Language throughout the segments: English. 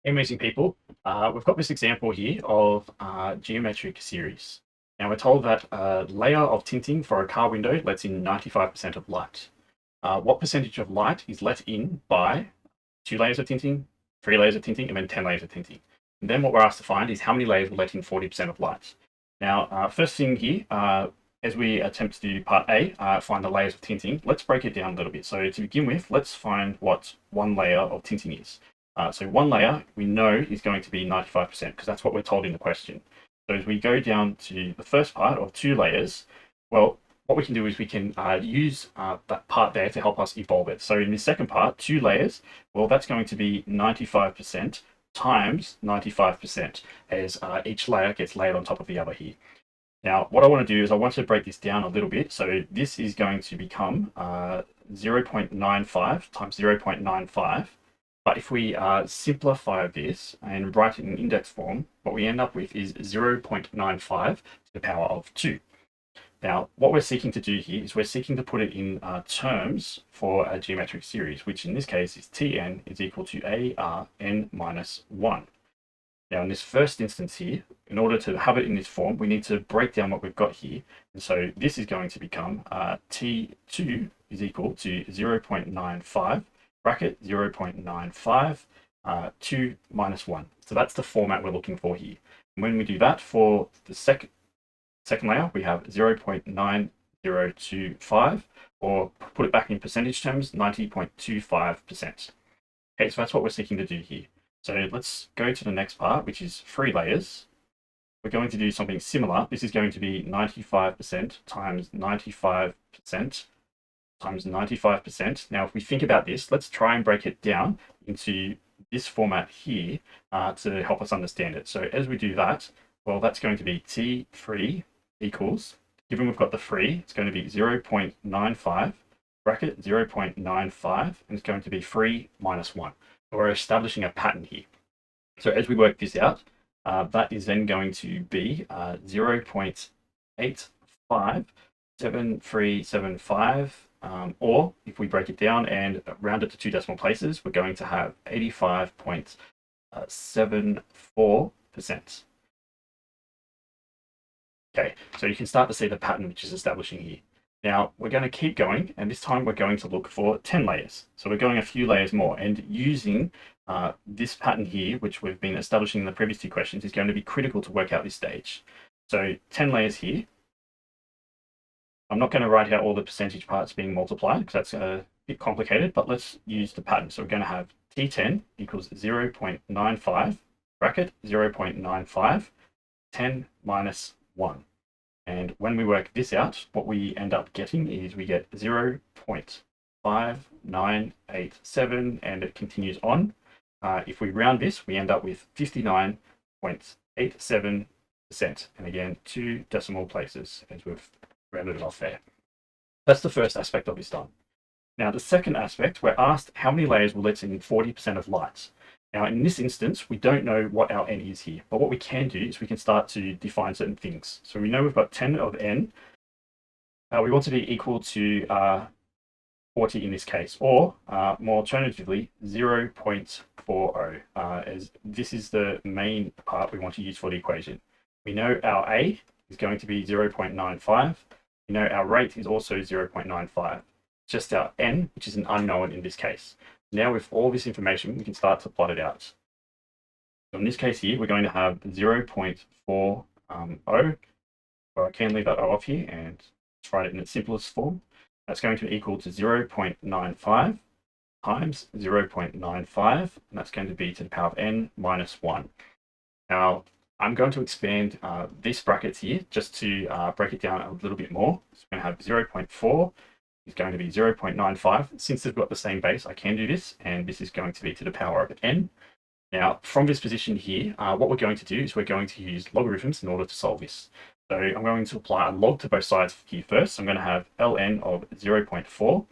Amazing people. We've got this example here of geometric series. Now we're told that a layer of tinting for a car window lets in 95% of light. What percentage of light is let in by 2 layers of tinting, 3 layers of tinting, and then 10 layers of tinting? And then what we're asked to find is how many layers will let in 40% of light. Now, first thing here, as we attempt to do part A, find the layers of tinting, let's break it down a little bit. So to begin with, let's find what one layer of tinting is. So one layer we know is going to be 95% because that's what we're told in the question. So as we go down to the first part of 2 layers, well, what we can do is we can use that part there to help us evolve it. So in the second part, 2 layers, well, that's going to be 95% times 95% as each layer gets layered on top of the other here. Now, what I want to do is I want to break this down a little bit. So this is going to become 0.95 times 0.95. But if we simplify this and write it in index form, what we end up with is 0.95 to the power of 2. Now, what we're seeking to do here is we're seeking to put it in terms for a geometric series, which in this case is Tn is equal to ARn minus 1. Now, in this first instance here, in order to have it in this form, we need to break down what we've got here. And so this is going to become T2 is equal to 0.95 bracket 0.95, 2 minus 1. So that's the format we're looking for here. And when we do that for the second layer, we have 0.9025, or put it back in percentage terms, 90.25%. Okay, so that's what we're seeking to do here. So let's go to the next part, which is 3 layers. We're going to do something similar. This is going to be 95% times 95% times 95%. Now, if we think about this, let's try and break it down into this format here to help us understand it. So as we do that, well, that's going to be T3 equals, given we've got the 3, it's going to be 0.95 bracket 0.95, and it's going to be 3 minus 1. We're establishing a pattern here. So as we work this out, that is then going to be 0.857375, or if we break it down and round it to 2 decimal places, we're going to have 85.74%. Okay, so you can start to see the pattern which is establishing here. Now we're going to keep going, and this time we're going to look for 10 layers. So we're going a few layers more, and using this pattern here, which we've been establishing in the previous 2 questions, is going to be critical to work out this stage. So 10 layers here. I'm not going to write out all the percentage parts being multiplied because that's a bit complicated, but let's use the pattern. So we're going to have T10 equals 0.95 bracket 0.95, 10 minus 1. And when we work this out, what we end up getting is we get 0.5987, and it continues on. If we round this, we end up with 59.87%. And again, 2 decimal places as we've rounded it off there. That's the first aspect of this done. Now, the second aspect, we're asked how many layers will let in 40% of light. Now, in this instance, we don't know what our n is here, but what we can do is we can start to define certain things. So we know we've got 10 of n. We want to be equal to 40 in this case, or more alternatively, 0.40, as this is the main part we want to use for the equation. We know our a is going to be 0.95. We know our rate is also 0.95. Just our n, which is an unknown in this case. Now with all this information, we can start to plot it out. So in this case here, we're going to have 0.40, or I can leave that O off here and let's write it in its simplest form. That's going to be equal to 0.95 times 0.95, and that's going to be to the power of n minus 1. Now, I'm going to expand these brackets here just to break it down a little bit more. So we're going to have 0.4 is going to be 0.95. Since they've got the same base, I can do this, and this is going to be to the power of n. Now, from this position here, what we're going to do is we're going to use logarithms in order to solve this. So I'm going to apply a log to both sides here first. So I'm going to have ln of 0.4.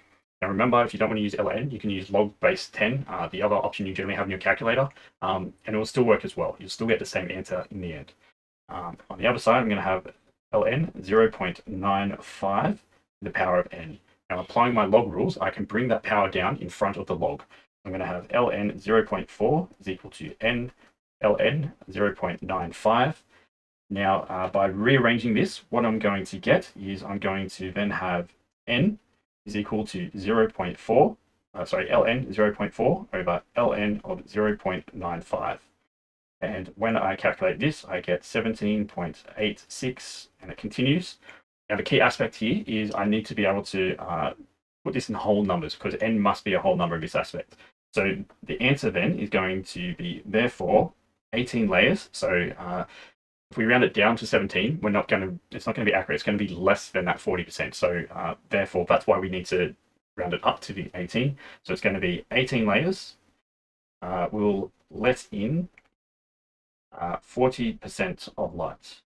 Now remember, if you don't want to use ln, you can use log base 10, the other option you generally have in your calculator, and it will still work as well. You'll still get the same answer in the end. On the other side, I'm going to have ln 0.95 to the power of n. Now applying my log rules, I can bring that power down in front of the log. I'm going to have ln 0.4 is equal to n ln 0.95. Now, by rearranging this, what I'm going to get is I'm going to then have n is equal to 0.4, ln 0.4 over ln of 0.95. And when I calculate this, I get 17.86, and it continues. Now, the key aspect here is I need to be able to put this in whole numbers, because n must be a whole number in this aspect. So the answer then is going to be, therefore, 18 layers. So if we round it down to 17, it's not going to be accurate. It's going to be less than that 40%. So therefore, that's why we need to round it up to the 18. So it's going to be 18 layers. We'll let in 40% of light.